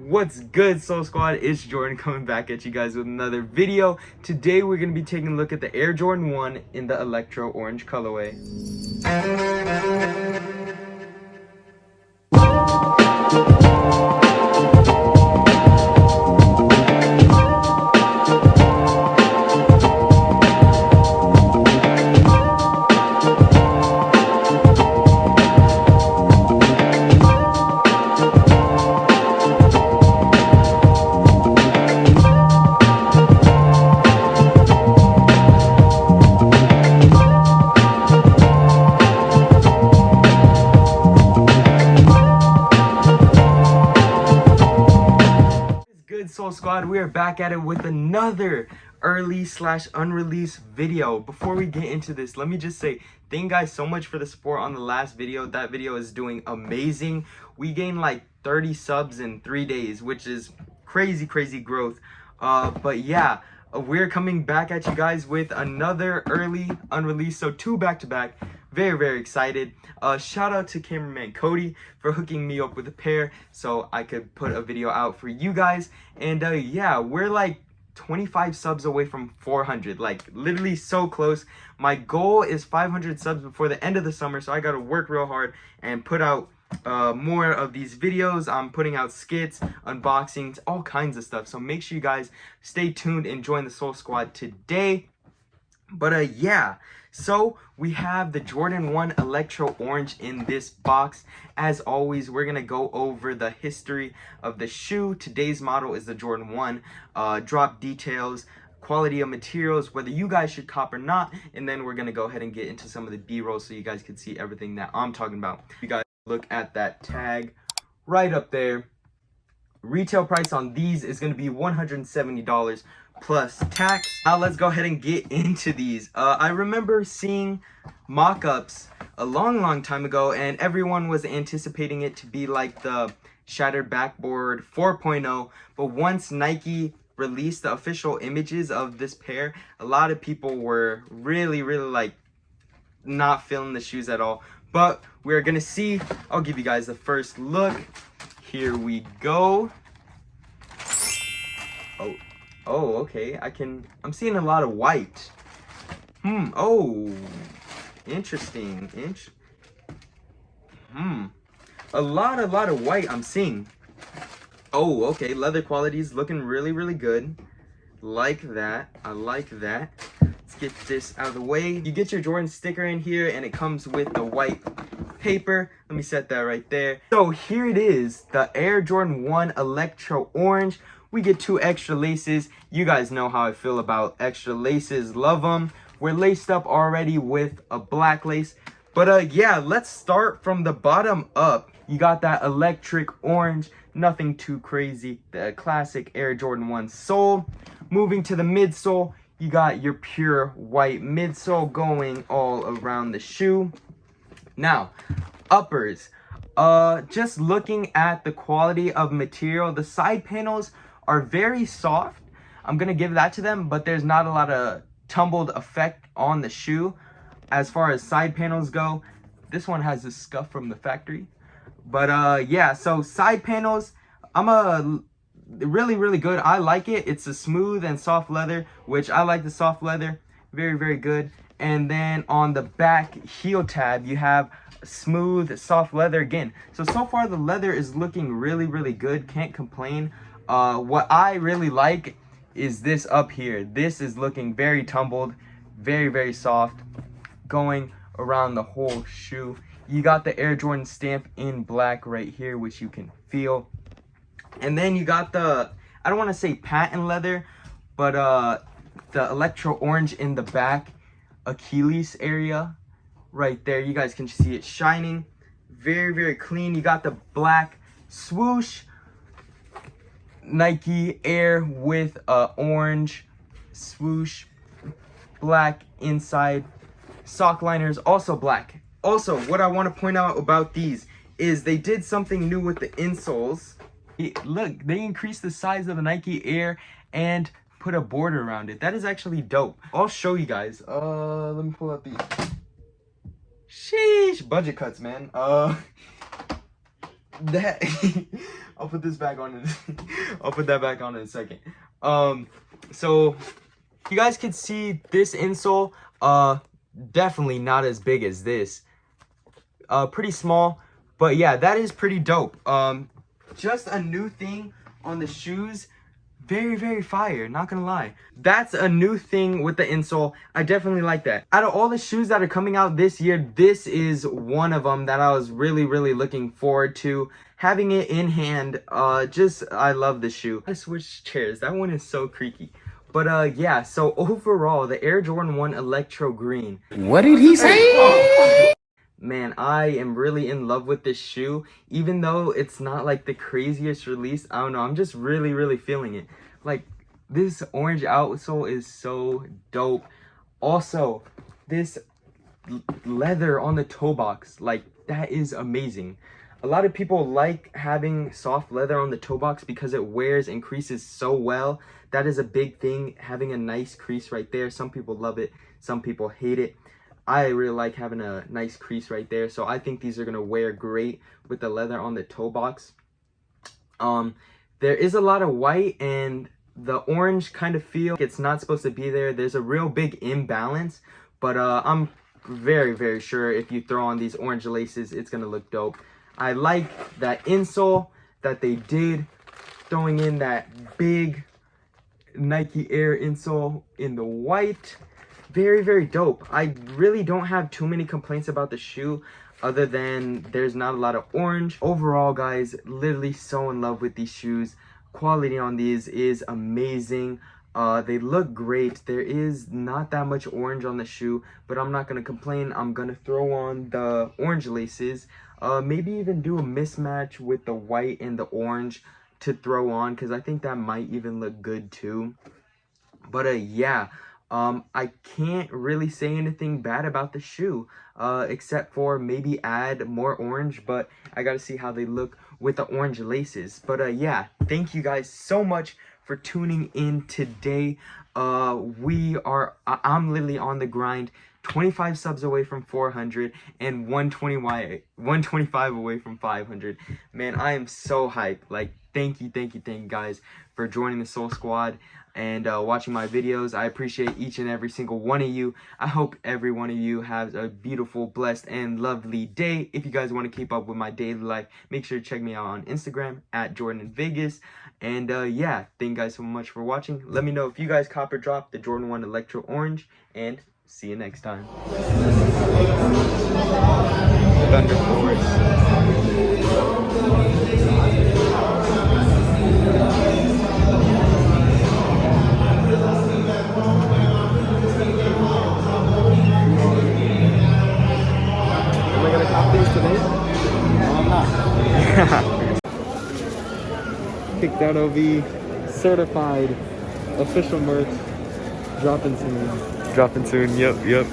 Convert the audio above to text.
What's good, Soul Squad? It's Jordan coming back at you guys with another video. Today we're going to be taking a look at the Air Jordan 1 in the Electro Orange colorway. Soul Squad, we are back at it with another early/unreleased video. Before we get into this, let me just say thank you guys so much for the support on the last video. That video is doing amazing. We gained like 30 subs in 3 days, which is crazy growth. But yeah, we're coming back at you guys with another early unreleased, so 2 back-to-back. Very excited. Shout out to cameraman Cody for hooking me up with a pair so I could put a video out for you guys. And yeah, we're like 25 subs away from 400, like literally so close. My goal is 500 subs before the end of the summer, so I gotta work real hard and put out more of these videos. I'm putting out skits, unboxings, all kinds of stuff, so make sure you guys stay tuned and join the Soul Squad today. But yeah, so we have the Jordan 1 Electro Orange in this box. As always, we're gonna go over the history of the shoe. Today's model is the Jordan 1. Drop details, quality of materials, whether you guys should cop or not, and then we're gonna go ahead and get into some of the B-roll so you guys can see everything that I'm talking about. You guys look at that tag right up there. Retail price on these is gonna be $170 plus tax. Now let's go ahead and get into these. I remember seeing mock-ups a long time ago, and everyone was anticipating it to be like the Shattered Backboard 4.0, but once Nike released the official images of this pair, a lot of people were really like not feeling the shoes at all. But we're gonna see. I'll give you guys the first look. Here we go. Oh, okay. I'm seeing a lot of white. Oh, interesting. A lot of white I'm seeing. Oh, okay. Leather quality is looking really good. Like that. I like that. Let's get this out of the way. You get your Jordan sticker in here, and it comes with the white paper. Let me set that right there. So here it is, the Air Jordan 1 Electro Orange. We get 2 extra laces. You guys know how I feel about extra laces. Love them. We're laced up already with a black lace. But yeah, let's start from the bottom up. You got that electric orange. Nothing too crazy. The classic Air Jordan 1 sole. Moving to the midsole, you got your pure white midsole going all around the shoe. Now, uppers. Just looking at the quality of material, the side panels are very soft. I'm gonna give that to them, but there's not a lot of tumbled effect on the shoe. As far as side panels go, this one has a scuff from the factory. But yeah, so side panels, really good. I like it. It's a smooth and soft leather, which I like the soft leather. Very good. And then on the back heel tab, you have smooth, soft leather again. So far the leather is looking really good. Can't complain. What I really like is this up here. This is looking very tumbled, very soft, going around the whole shoe. You got the Air Jordan stamp in black right here, which you can feel. And then you got the, I don't want to say patent leather, but the Electro Orange in the back Achilles area right there. You guys can see it shining. Very clean. You got the black swoosh. Nike Air with orange swoosh, black inside, sock liners also black. Also, what I want to point out about these is they did something new with the insoles. Look, they increased the size of the Nike Air and put a border around it. That is actually dope. I'll show you guys. Let me pull out these. Sheesh, budget cuts, man. That I'll put this back on. I'll put that back on in a second. So you guys can see this insole. Definitely not as big as this. Pretty small, but yeah, that is pretty dope. Just a new thing on the shoes. Very, very fire, not gonna lie. That's a new thing with the insole. I definitely like that. Out of all the shoes that are coming out this year, this is one of them that I was really, really looking forward to. Having it in hand, I love the shoe. I switched chairs, that one is so creaky. But yeah, so overall, the Air Jordan 1 Electro Green. What did he say? Man, I am really in love with this shoe. Even though it's not like the craziest release, I don't know, I'm just really, really feeling it. Like, this orange outsole is so dope. Also, this leather on the toe box, like, that is amazing. A lot of people like having soft leather on the toe box because it wears and creases so well. That is a big thing, having a nice crease right there. Some people love it, some people hate it. I really like having a nice crease right there, so I think these are gonna wear great with the leather on the toe box. There is a lot of white and the orange kind of feel it's not supposed to be there. There's a real big imbalance, but I'm very, very sure if you throw on these orange laces, it's gonna look dope. I like that insole that they did, throwing in that big Nike Air insole in the white. Very, very dope. I really don't have too many complaints about the shoe other than there's not a lot of orange. Overall, guys, literally so in love with these shoes. Quality on these is amazing. They look great. There is not that much orange on the shoe, but I'm not going to complain. I'm going to throw on the orange laces. Maybe even do a mismatch with the white and the orange to throw on, because I think that might even look good too. But yeah. I can't really say anything bad about the shoe, except for maybe add more orange, but I gotta see how they look with the orange laces. But yeah, thank you guys so much for tuning in today. I'm literally on the grind, 25 subs away from 400 and 125 away from 500. Man, I am so hyped. Like, thank you guys for joining the Soul Squad and watching my videos. I appreciate each and every single one of you. I hope every one of you has a beautiful, blessed, and lovely day. If you guys want to keep up with my daily life, make sure to check me out on Instagram at JordanInVegas. And yeah, thank you guys so much for watching. Let me know if you guys cop or drop the Jordan 1 Electro Orange, and see you next time. Thunder Force. Kicked out OV, certified, official merch, dropping soon. Yep.